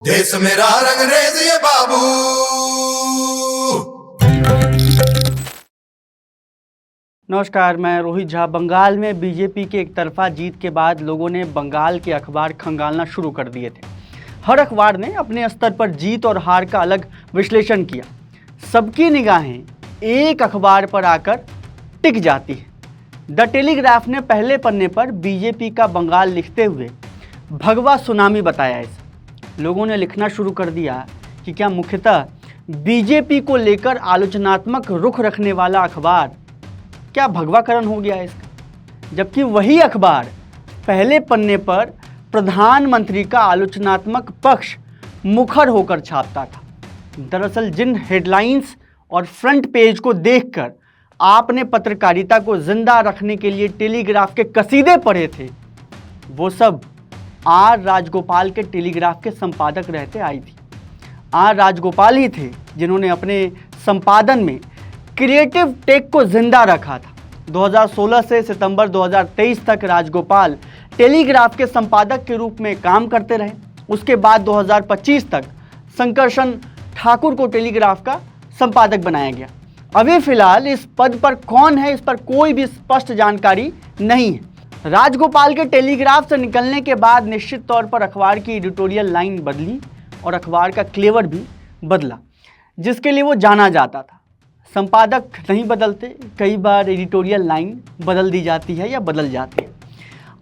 देश मेरा रंगरेज ये बाबू। नमस्कार, मैं रोहित झा। बंगाल में बीजेपी के एक तरफा जीत के बाद लोगों ने बंगाल के अखबार खंगालना शुरू कर दिए थे। हर अखबार ने अपने स्तर पर जीत और हार का अलग विश्लेषण किया। सबकी निगाहें एक अखबार पर आकर टिक जाती है। द टेलीग्राफ ने पहले पन्ने पर बीजेपी का बंगाल लिखते हुए भगवा सुनामी बताया। इसे लोगों ने लिखना शुरू कर दिया कि क्या मुख्यतः बीजेपी को लेकर आलोचनात्मक रुख रखने वाला अखबार क्या भगवाकरण हो गया इसका, जबकि वही अखबार पहले पन्ने पर प्रधानमंत्री का आलोचनात्मक पक्ष मुखर होकर छापता था। दरअसल जिन हेडलाइंस और फ्रंट पेज को देखकर आपने पत्रकारिता को जिंदा रखने के लिए टेलीग्राफ के कसीदे पढ़े थे, वो सब आर राजगोपाल के टेलीग्राफ के संपादक रहते आई थी। आर राजगोपाल ही थे जिन्होंने अपने संपादन में क्रिएटिव टेक को जिंदा रखा था। 2016 से सितंबर 2023 तक राजगोपाल टेलीग्राफ के संपादक के रूप में काम करते रहे। उसके बाद 2025 तक शंकरशन ठाकुर को टेलीग्राफ का संपादक बनाया गया। अभी फिलहाल इस पद पर कौन है, इस पर कोई भी स्पष्ट जानकारी नहीं है। राजगोपाल के टेलीग्राफ से निकलने के बाद निश्चित तौर पर अखबार की एडिटोरियल लाइन बदली और अखबार का क्लेवर भी बदला, जिसके लिए वो जाना जाता था। संपादक नहीं बदलते, कई बार एडिटोरियल लाइन बदल दी जाती है या बदल जाती है।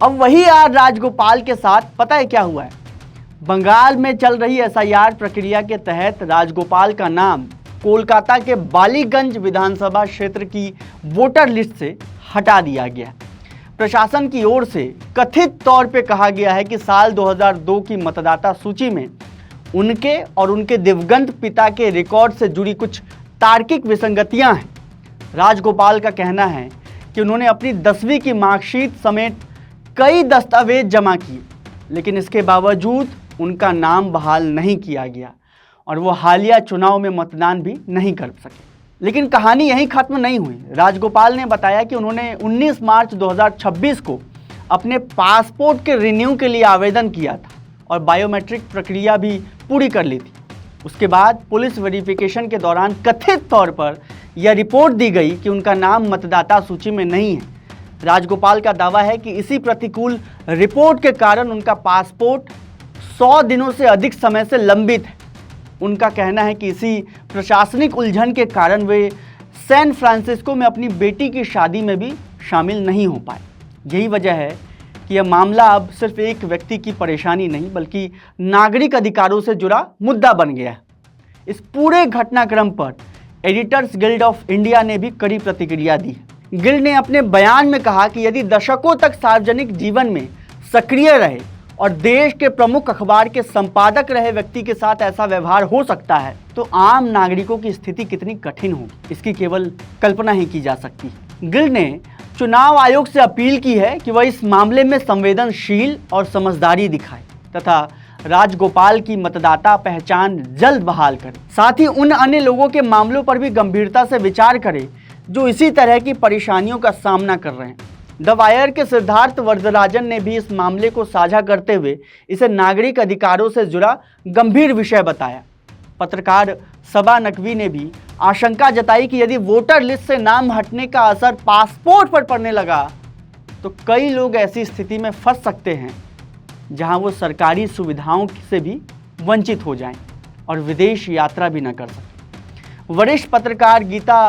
अब वही आर राजगोपाल के साथ पता है क्या हुआ है? बंगाल में चल रही एसआईआर प्रक्रिया के तहत राजगोपाल का नाम कोलकाता के बालीगंज विधानसभा क्षेत्र की वोटर लिस्ट से हटा दिया गया। प्रशासन की ओर से कथित तौर पे कहा गया है कि साल 2002 की मतदाता सूची में उनके और उनके दिवंगत पिता के रिकॉर्ड से जुड़ी कुछ तार्किक विसंगतियां हैं। राजगोपाल का कहना है कि उन्होंने अपनी 10वीं की मार्कशीट समेत कई दस्तावेज जमा किए, लेकिन इसके बावजूद उनका नाम बहाल नहीं किया गया और वो हालिया चुनाव में मतदान भी नहीं कर सके। लेकिन कहानी यहीं खत्म नहीं हुई। राजगोपाल ने बताया कि उन्होंने 19 मार्च 2026 को अपने पासपोर्ट के रिन्यू के लिए आवेदन किया था और बायोमेट्रिक प्रक्रिया भी पूरी कर ली थी। उसके बाद पुलिस वेरिफिकेशन के दौरान कथित तौर पर यह रिपोर्ट दी गई कि उनका नाम मतदाता सूची में नहीं है। राजगोपाल का दावा है कि इसी प्रतिकूल रिपोर्ट के कारण उनका पासपोर्ट 100 दिनों से अधिक समय से लंबित है। उनका कहना है कि इसी प्रशासनिक उलझन के कारण वे सैन फ्रांसिस्को में अपनी बेटी की शादी में भी शामिल नहीं हो पाए। यही वजह है कि यह मामला अब सिर्फ एक व्यक्ति की परेशानी नहीं बल्कि नागरिक अधिकारों से जुड़ा मुद्दा बन गया है। इस पूरे घटनाक्रम पर एडिटर्स गिल्ड ऑफ इंडिया ने भी कड़ी प्रतिक्रिया दी है। गिल्ड ने अपने बयान में कहा कि यदि दशकों तक सार्वजनिक जीवन में सक्रिय रहे और देश के प्रमुख अखबार के संपादक रहे व्यक्ति के साथ ऐसा व्यवहार हो सकता है, तो आम नागरिकों की स्थिति कितनी कठिन होगी, इसकी केवल कल्पना ही की जा सकती है। गिल्ड ने चुनाव आयोग से अपील की है कि वह इस मामले में संवेदनशील और समझदारी दिखाए तथा राजगोपाल की मतदाता पहचान जल्द बहाल करे। साथ ही उन अन्य लोगों के मामलों पर भी गंभीरता से विचार करे जो इसी तरह की परेशानियों का सामना कर रहे हैं। द वायर के सिद्धार्थ वरदराजन ने भी इस मामले को साझा करते हुए इसे नागरिक अधिकारों से जुड़ा गंभीर विषय बताया। पत्रकार सबा नकवी ने भी आशंका जताई कि यदि वोटर लिस्ट से नाम हटने का असर पासपोर्ट पर पड़ने लगा तो कई लोग ऐसी स्थिति में फंस सकते हैं जहां वो सरकारी सुविधाओं से भी वंचित हो जाएं और विदेश यात्रा भी न कर सकें। वरिष्ठ पत्रकार गीता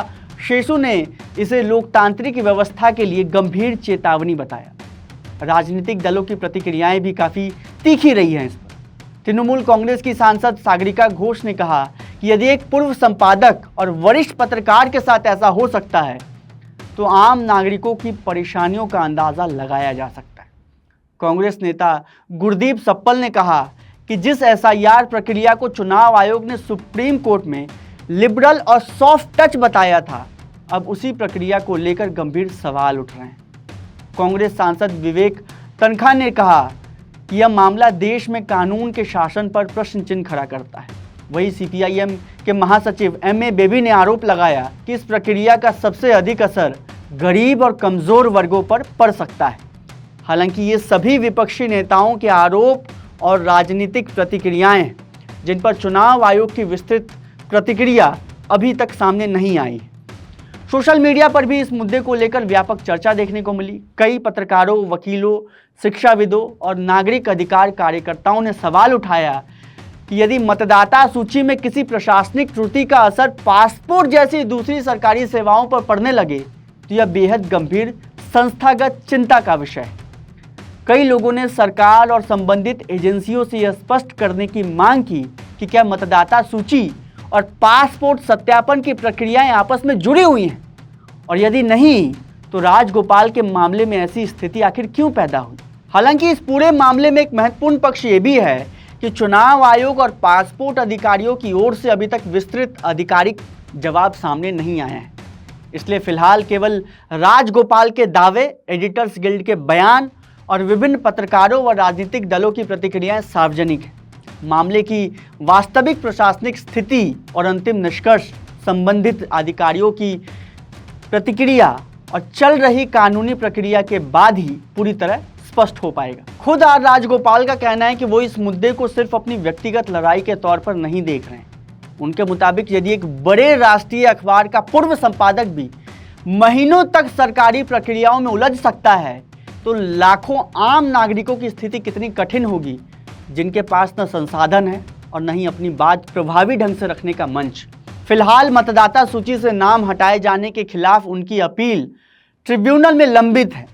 शेषु ने इसे लोकतांत्रिक व्यवस्था के लिए गंभीर चेतावनी बताया। राजनीतिक दलों की प्रतिक्रियाएं भी काफ़ी तीखी रही हैं इस पर। तृणमूल कांग्रेस की सांसद सागरिका घोष ने कहा कि यदि एक पूर्व संपादक और वरिष्ठ पत्रकार के साथ ऐसा हो सकता है तो आम नागरिकों की परेशानियों का अंदाज़ा लगाया जा सकता है। कांग्रेस नेता गुरदीप सप्पल ने कहा कि जिस एसआईआर प्रक्रिया को चुनाव आयोग ने सुप्रीम कोर्ट में लिबरल और सॉफ्ट टच बताया था, अब उसी प्रक्रिया को लेकर गंभीर सवाल उठ रहे हैं। कांग्रेस सांसद विवेक तनखा ने कहा कि यह मामला देश में कानून के शासन पर प्रश्न चिन्ह खड़ा करता है। वहीं सीपीआईएम के महासचिव एमए बेबी ने आरोप लगाया कि इस प्रक्रिया का सबसे अधिक असर गरीब और कमज़ोर वर्गों पर पड़ सकता है। हालांकि ये सभी विपक्षी नेताओं के आरोप और राजनीतिक प्रतिक्रियाएं जिन पर चुनाव आयोग की विस्तृत प्रतिक्रिया अभी तक सामने नहीं आई है। सोशल मीडिया पर भी इस मुद्दे को लेकर व्यापक चर्चा देखने को मिली। कई पत्रकारों, वकीलों, शिक्षाविदों और नागरिक अधिकार कार्यकर्ताओं ने सवाल उठाया कि यदि मतदाता सूची में किसी प्रशासनिक त्रुटि का असर पासपोर्ट जैसी दूसरी सरकारी सेवाओं पर पड़ने लगे तो यह बेहद गंभीर संस्थागत चिंता का विषय है। कई लोगों ने सरकार और संबंधित एजेंसियों से यह स्पष्ट करने की मांग की कि क्या मतदाता सूची और पासपोर्ट सत्यापन की प्रक्रियाएं आपस में जुड़ी हुई हैं, और यदि नहीं तो राजगोपाल के मामले में ऐसी स्थिति आखिर क्यों पैदा हुई। हालांकि इस पूरे मामले में एक महत्वपूर्ण पक्ष ये भी है कि चुनाव आयोग और पासपोर्ट अधिकारियों की ओर से अभी तक विस्तृत आधिकारिक जवाब सामने नहीं आया है। इसलिए फिलहाल केवल राजगोपाल के दावे, एडिटर्स गिल्ड के बयान और विभिन्न पत्रकारों व राजनीतिक दलों की प्रतिक्रियाएं सार्वजनिक हैं। मामले की वास्तविक प्रशासनिक स्थिति और अंतिम निष्कर्ष संबंधित अधिकारियों की प्रतिक्रिया और चल रही कानूनी प्रक्रिया के बाद ही पूरी तरह स्पष्ट हो पाएगा। खुद आर राजगोपाल का कहना है कि वो इस मुद्दे को सिर्फ अपनी व्यक्तिगत लड़ाई के तौर पर नहीं देख रहे हैं। उनके मुताबिक यदि एक बड़े राष्ट्रीय अखबार का पूर्व संपादक भी महीनों तक सरकारी प्रक्रियाओं में उलझ सकता है तो लाखों आम नागरिकों की स्थिति कितनी कठिन होगी, जिनके पास न संसाधन है और न ही अपनी बात प्रभावी ढंग से रखने का मंच। फिलहाल मतदाता सूची से नाम हटाए जाने के खिलाफ उनकी अपील ट्रिब्यूनल में लंबित है।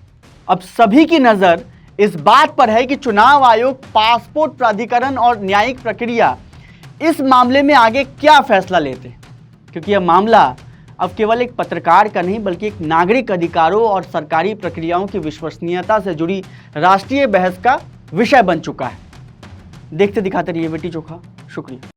अब सभी की नज़र इस बात पर है कि चुनाव आयोग, पासपोर्ट प्राधिकरण और न्यायिक प्रक्रिया इस मामले में आगे क्या फैसला लेते हैं, क्योंकि यह मामला अब केवल एक पत्रकार का नहीं बल्कि एक नागरिक अधिकारों और सरकारी प्रक्रियाओं की विश्वसनीयता से जुड़ी राष्ट्रीय बहस का विषय बन चुका है। देखते दिखाते रहिए बेटी चोखा। शुक्रिया।